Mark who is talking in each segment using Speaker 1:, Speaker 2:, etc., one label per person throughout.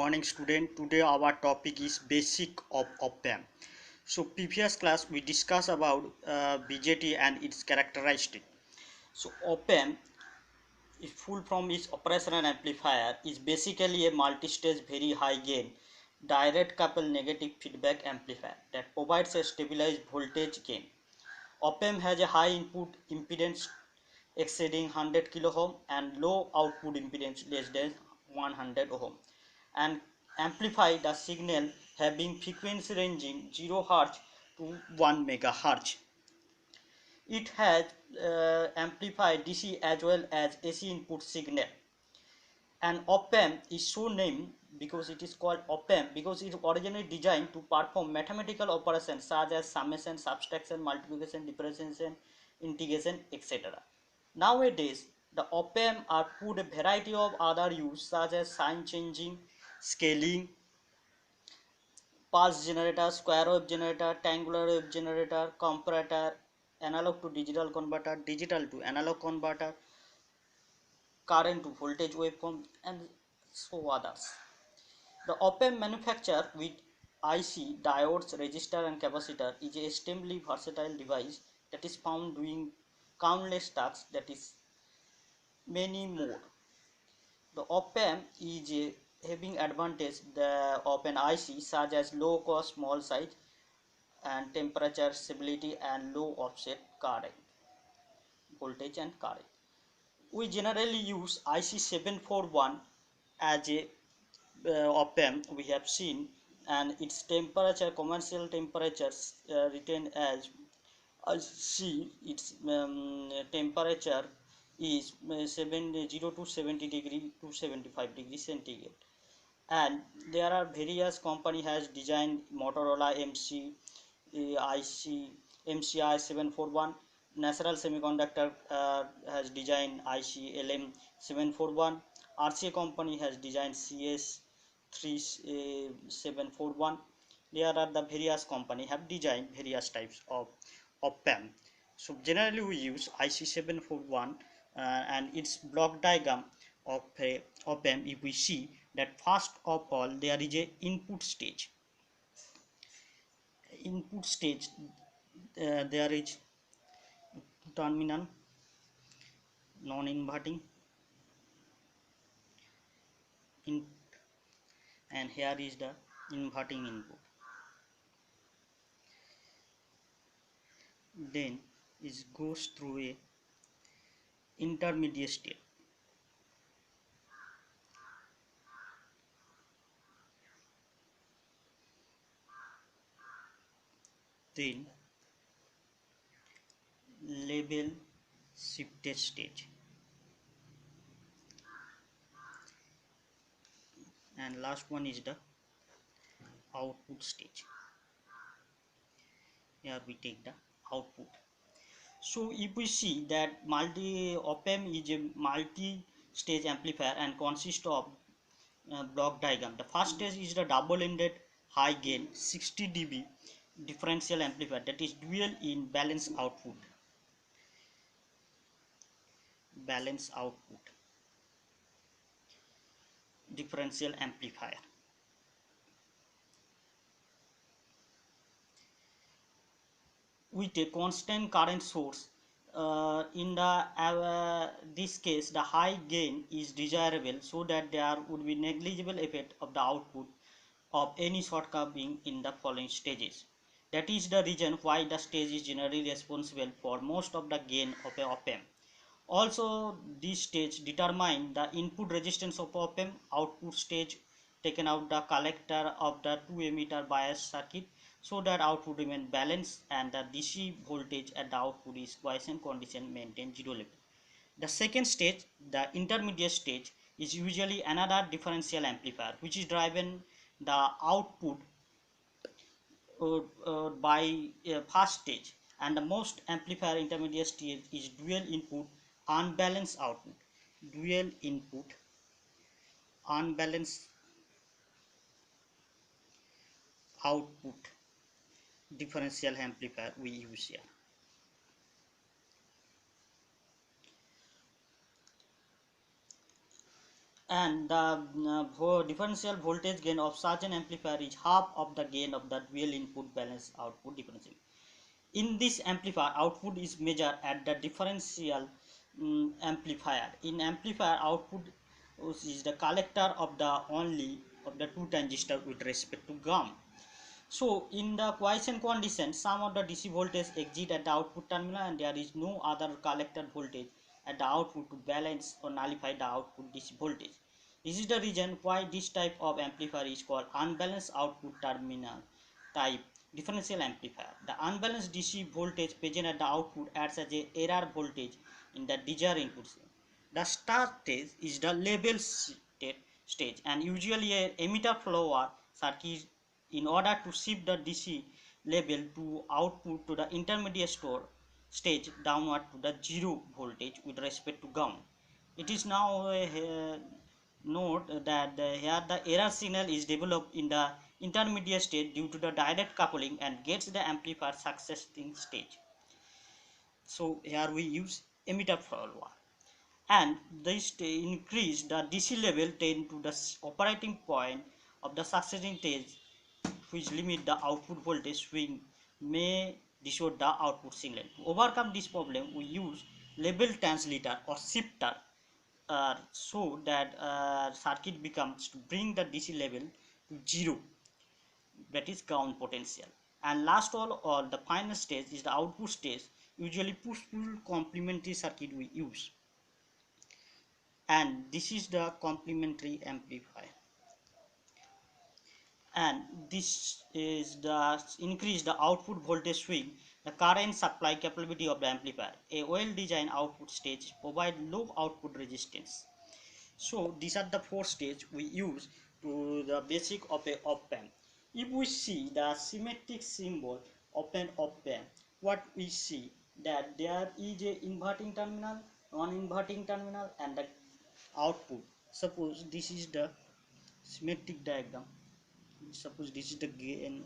Speaker 1: morning student. Today our topic is basic of op-amp. So previous class we discussed about BJT and its characteristic. So op-amp is full from its operational amplifier is basically a multi-stage very high gain direct couple negative feedback amplifier that provides a stabilized voltage gain. Op-amp has a high input impedance exceeding 100 kilo ohm and low output impedance less than 100 ohm and amplify the signal having frequency ranging 0 Hz to 1 megahertz. It has amplified DC as well as AC input signal. And op-amp is so named because it is called op-amp because it is originally designed to perform mathematical operations such as summation, subtraction, multiplication, differentiation, integration, etc. Nowadays, the op-amp are put a variety of other use such as sign changing, scaling, pulse generator, square wave generator, triangular wave generator, comparator, analog to digital converter, digital to analog converter, current to voltage waveform, and so others. The op-amp manufactured with IC, diodes, resistor and capacitor is a extremely versatile device that is found doing countless tasks, that is many more. The op-amp is having advantage of an IC such as low cost, small size and temperature stability and low offset current, voltage and current. We generally use IC741 as a op-amp we have seen, and its temperature, commercial temperatures written as C. Its temperature is 70 to 70 degree to 75 degree centigrade. And there are various company has designed Motorola MC IC MCI 741. Natural Semiconductor has designed IC LM 741. RCA company has designed CS 3741. There are the various company have designed various types of op-amp. So generally we use IC741 and its block diagram of a op-amp. If we see that first of all there is a input stage. There is terminal, non-inverting in, and here is the inverting input. Then it goes through a intermediate state. Then level shifted stage, and last one is the output stage. Here we take the output. So if we see that op-amp is a multi-stage amplifier and consists of block diagram. The first stage is the double-ended high gain 60 dB differential amplifier that is dual in balance output. Differential amplifier. With a constant current source. In this case the high gain is desirable so that there would be negligible effect of the output of any shortcoming in the following stages. That is the reason why the stage is generally responsible for most of the gain of a op-amp. Also this stage determine the input resistance of op-amp. Output stage taken out the collector of the 2 emitter bias circuit so that output remain balanced and the DC voltage at the output is quiescent condition maintain 0 level. The second stage, the intermediate stage, is usually another differential amplifier which is driven the output by first stage, and the most amplifier intermediate stage is dual input unbalanced output. Dual input unbalanced output differential amplifier we use here. and the differential voltage gain of such an amplifier is half of the gain of the dual input balance output differential. In this amplifier, output is measured at the differential amplifier. In amplifier, output is the collector of the only of the two transistors with respect to ground. So in the quiescent condition, some of the DC voltage exit at the output terminal and there is no other collector voltage at the output to balance or nullify the output DC voltage. This is the reason why this type of amplifier is called unbalanced output terminal type differential amplifier. The unbalanced DC voltage present at the output acts as a error voltage in the desired input. The start stage is the label stage and usually a emitter follower circuit in order to shift the DC label to output to the intermediate store stage downward to the zero voltage with respect to ground. It is now note that here the error signal is developed in the intermediate state due to the direct coupling and gets the amplifier succeeding stage. So here we use emitter follower and this increase the DC level tend to the operating point of the succeeding stage which limit the output voltage swing may distort the output signal. To overcome this problem, we use label translator or shifter so that circuit becomes to bring the DC level to zero, that is ground potential. And last all the final stage is the output stage, usually push-pull complementary circuit we use. And this is the complementary amplifier. And this is the increase the output voltage swing, the current supply capability of the amplifier. A well designed output stage provide low output resistance. So these are the four stages we use to the basic of a op amp. If we see the symmetric symbol of an op amp, what we see that there is a inverting terminal, non-inverting terminal and the output. Suppose this is the symmetric diagram. Suppose this is the gain,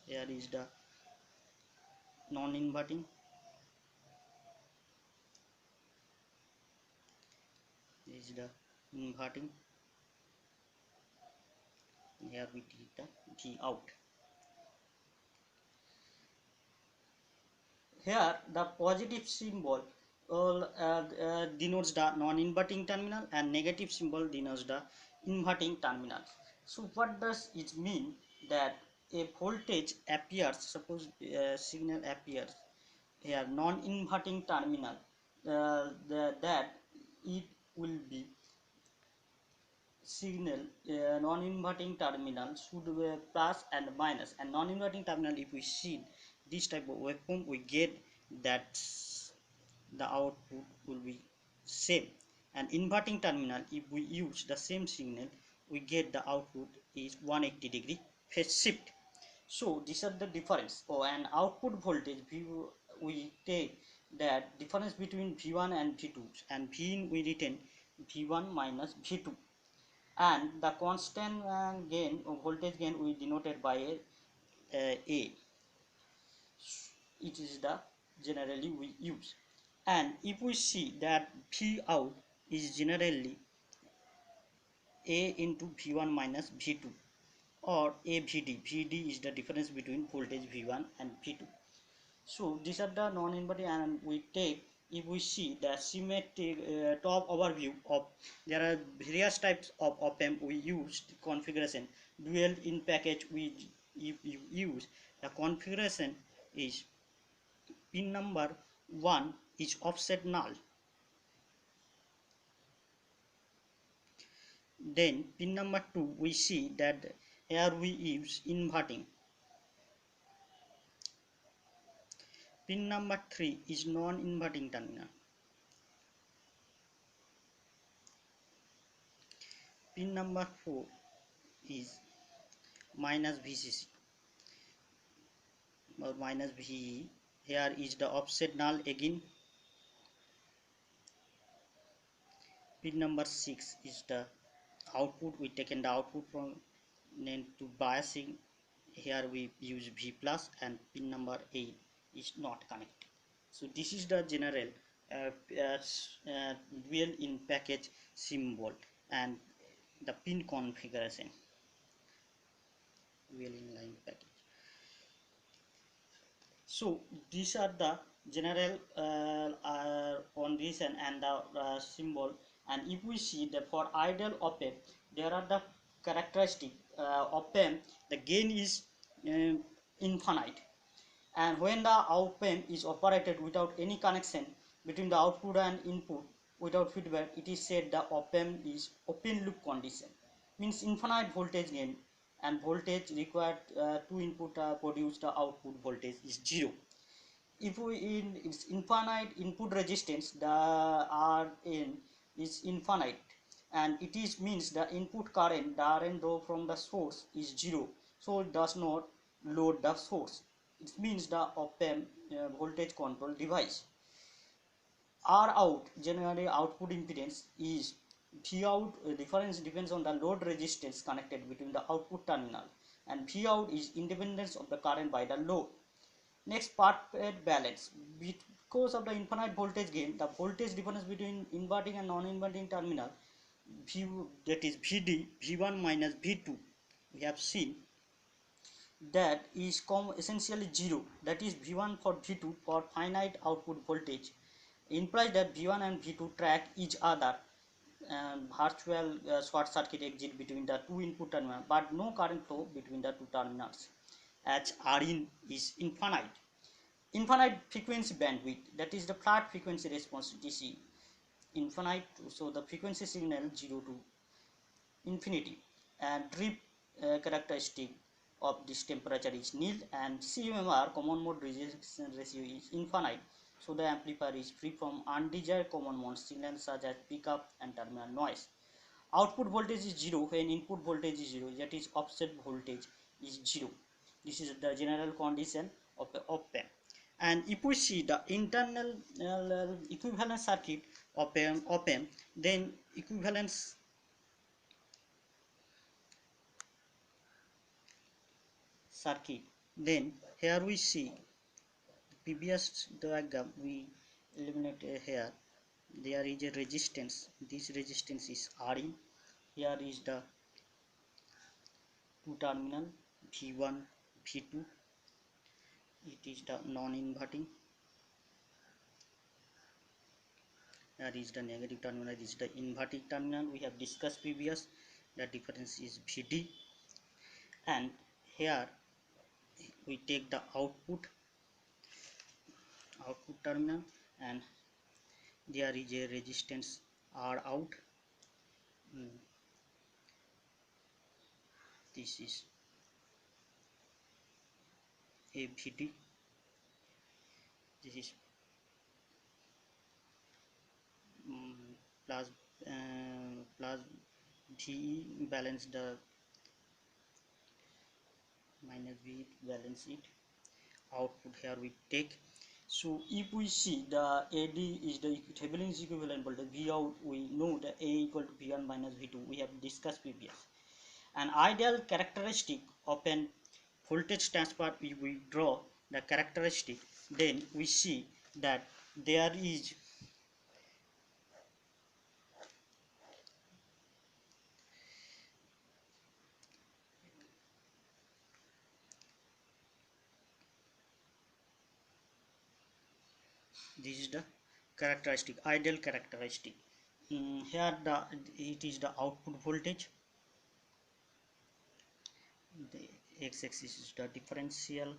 Speaker 1: here is the non-inverting, this is the inverting, here we take the G out. Here the positive symbol denotes the non-inverting terminal and negative symbol denotes the inverting terminal. So what does it mean that a voltage appears, suppose signal appears here non-inverting terminal, that it will be signal non-inverting terminal should be plus and minus, and non-inverting terminal if we see this type of waveform we get that the output will be same, and inverting terminal if we use the same signal we get the output is 180-degree phase shift. So these are the difference. Oh, and output voltage we take that difference between V1 and V2 and V we retain V1 minus V2, and the constant gain or voltage gain we denoted by a. It is the generally we use. And if we see that V out is generally a into V1 minus V2 or AVD. VD is the difference between voltage V1 and V2. So these are the non-inverting, and we take, if we see the symmetric top overview of, there are various types of op amp we use configuration. Dual in package we if you use the configuration is pin number 1 is offset null, then pin number 2 we see that here we use inverting, pin number 3 is non-inverting terminal, pin number 4 is minus VCC or minus VE. Here is the offset null again. Pin number 6 is the output, we taken the output from then to biasing, here we use V plus, and pin number 8 is not connected. So this is the general dual in package symbol. and the pin configuration well inline package. So these are the general condition and the symbol. And if we see that for ideal op-amp, there are the characteristic op-amp. The gain is infinite, and when the op-amp is operated without any connection between the output and input without feedback, it is said the op-amp is open loop condition, means infinite voltage gain, and voltage required to input produce the output voltage is zero. If we in its infinite input resistance, the Rn is infinite, and it is means the input current, the Rn draw from the source is zero, so it does not load the source. It means the op-amp voltage control device. R out generally output impedance is V out difference depends on the load resistance connected between the output terminal, and V out is independence of the current by the load. Next part, balance. Because of the infinite voltage gain, the voltage difference between inverting and non-inverting terminal, V, that is Vd, V1 minus V2, we have seen that is essentially zero. That is V1 for V2 for finite output voltage implies that V1 and V2 track each other and virtual short circuit exit between the two input terminals, but no current flow between the two terminals, as Rin is infinite. Infinite frequency bandwidth, that is the flat frequency response DC, infinite, so the frequency signal 0 to infinity, and drip characteristic of this temperature is nil, and CMR common mode rejection ratio is infinite, so the amplifier is free from undesired common mode signals such as pickup and terminal noise. Output voltage is 0 when input voltage is 0, that is offset voltage is 0. This is the general condition of the op-amp. And if we see the internal equivalent circuit of an op-amp, then equivalence circuit, then here we see previous diagram we eliminated here. There is a resistance, this resistance is Rin. Here is the two terminal V1 V2, it is the non-inverting. Here is the negative terminal, this is the inverting terminal. We have discussed previous, the difference is Vd, and here we take the output terminal, and there is a resistance R out. This is a Vd, this is plus plus Ve balance the minus V balance it, output here we take. So if we see the AD is the Thevenin's equivalent voltage, V out we know the A equal to V1 minus V2, we have discussed previous. An ideal characteristic of an voltage transfer, if we draw the characteristic, then we see that there is this is the characteristic, ideal characteristic. Here it is the output voltage, the x-axis is the differential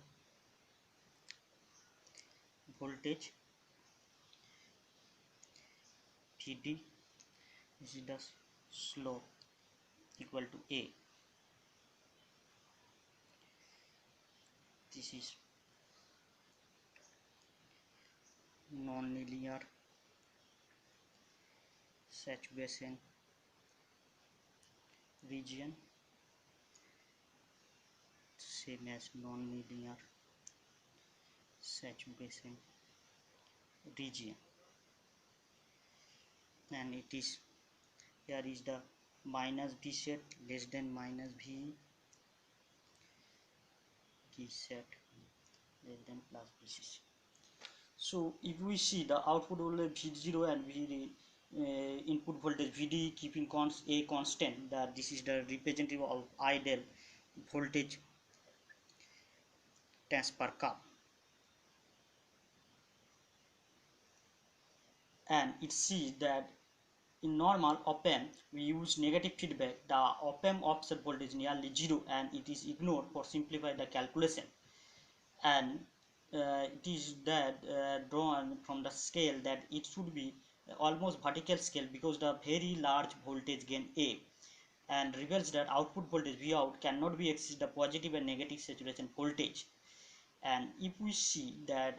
Speaker 1: voltage Vd, this is the slope equal to A, this is non-linear saturation region, same as non-linear saturation region, and it is here is the minus V set less than minus V, V set less than plus VCC. So if we see the output will be V0 and V input voltage Vd keeping a constant, that this is the representative of ideal voltage transfer curve. And it sees that in normal op-amp we use negative feedback, the op-amp offset voltage nearly zero, and it is ignored for simplify the calculation. And it is that drawn from the scale that it should be almost vertical scale, because the very large voltage gain A, and reveals that output voltage Vout cannot be exceed the positive and negative saturation voltage. And if we see that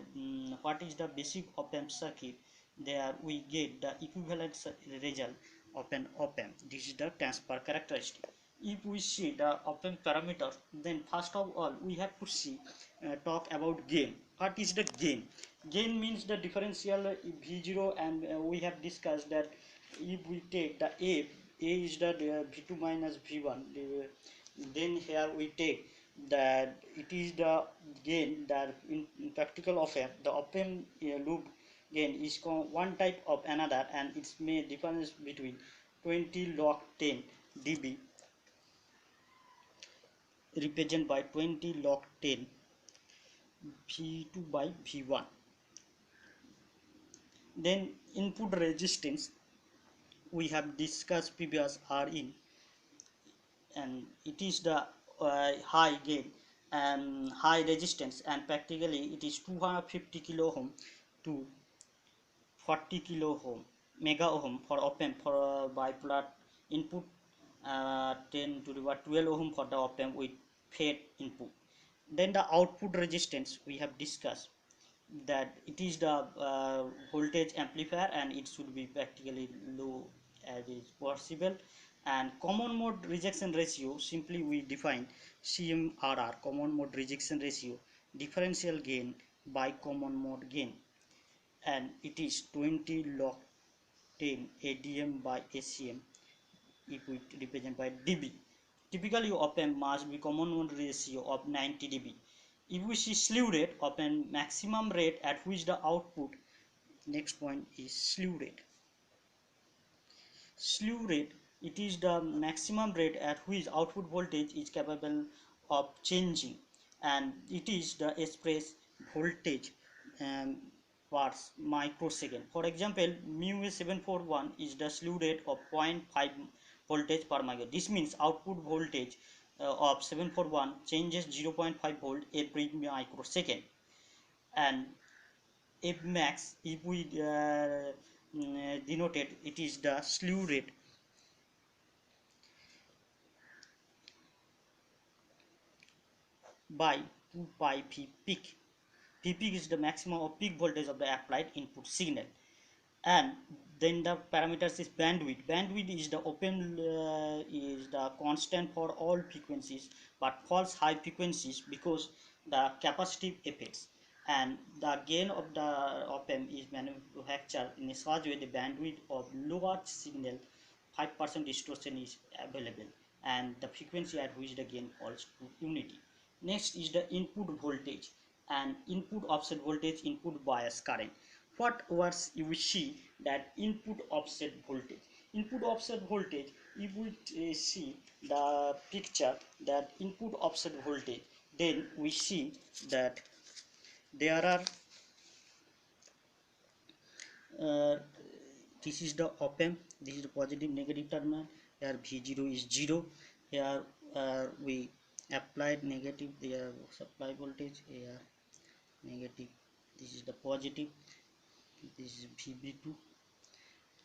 Speaker 1: what is the basic op-amp circuit, there we get the equivalent result of an op-amp. This is the transfer characteristic. If we see the op-amp parameters, then first of all we have to see talk about gain. What is the gain? Gain means the differential V0, and we have discussed that if we take the A is the V2 minus V1, then here we take that it is the gain that in practical op-amp, the op-amp loop gain is one type of another, and it's may difference between 20 log 10 dB represented by 20 log 10 V2 by V1. Then input resistance we have discussed previous Rin, and it is the high gain and high resistance, and practically it is 250 kilo ohm to 40 kilo ohm mega ohm for op-amp for bipolar input, 10 to the power 12 ohm for the op-amp with fed input. Then the output resistance we have discussed that it is the voltage amplifier, and it should be practically low as is possible. And common mode rejection ratio, simply we define CMRR, common mode rejection ratio, differential gain by common mode gain, and it is 20 log 10 ADM by ACM if we represent by dB. Typically op-amp must be common mode ratio of 90 dB. If we see slew rate, op-amp maximum rate at which the output, next point is slew rate. Slew rate, it is the maximum rate at which output voltage is capable of changing, and it is the express voltage per microsecond. For example, mu 741 is the slew rate of 0.5 voltage per microsecond. This means output voltage of 741 changes 0.5 volt every microsecond. And F max, if we denote it, it is the slew rate by 2 pi p peak. P peak is the maximum of peak voltage of the applied input signal. And then the parameters is bandwidth. Bandwidth is the is the constant for all frequencies but false high frequencies because the capacitive effects. And the gain of the op-amp is manufactured in such way the bandwidth of lower signal 5% distortion is available, and the frequency at which the gain falls to unity. Next is the input voltage and input offset voltage, input bias current. What was you see that input offset voltage? Input offset voltage, if we see the picture that input offset voltage, then we see that there are this is the op-amp, this is the positive negative terminal, here V0 is 0, here we applied negative, there supply voltage, here negative, this is the positive, this is VB2,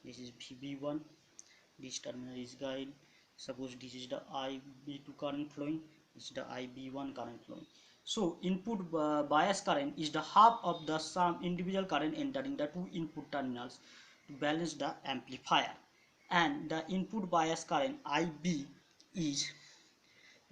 Speaker 1: this is VB1, this terminal is guide, suppose this is the IB2 current flowing, this is the IB1 current flowing. So input bias current is the half of the sum individual current entering the two input terminals to balance the amplifier. And the input bias current IB is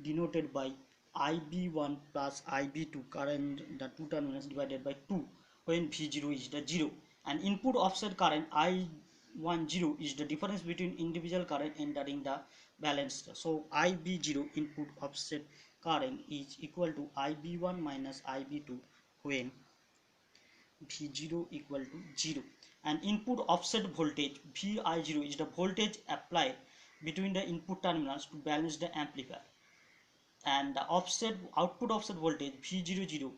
Speaker 1: denoted by IB1 plus IB2 current, the two terminals divided by 2 when V0 is the 0. And input offset current I10 is the difference between individual current entering the balanced. So IB0 input offset current is equal to IB1 minus IB2 when V0 equal to 0. And input offset voltage Vi0 is the voltage applied between the input terminals to balance the amplifier. And the output offset voltage V00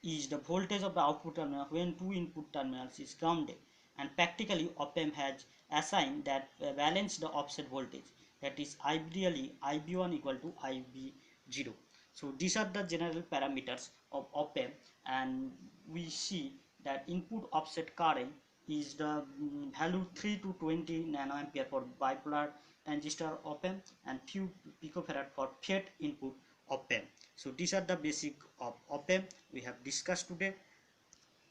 Speaker 1: is the voltage of the output terminal when two input terminals is grounded. And practically op-amp has assigned that balance the offset voltage, that is ideally Ib1 equal to Ib0. So these are the general parameters of op-amp, and we see that input offset current is the value 3 to 20 nanoampere for bipolar transistor op-amp and few picofarad for FET input op-amp. So these are the basic of op-amp we have discussed today.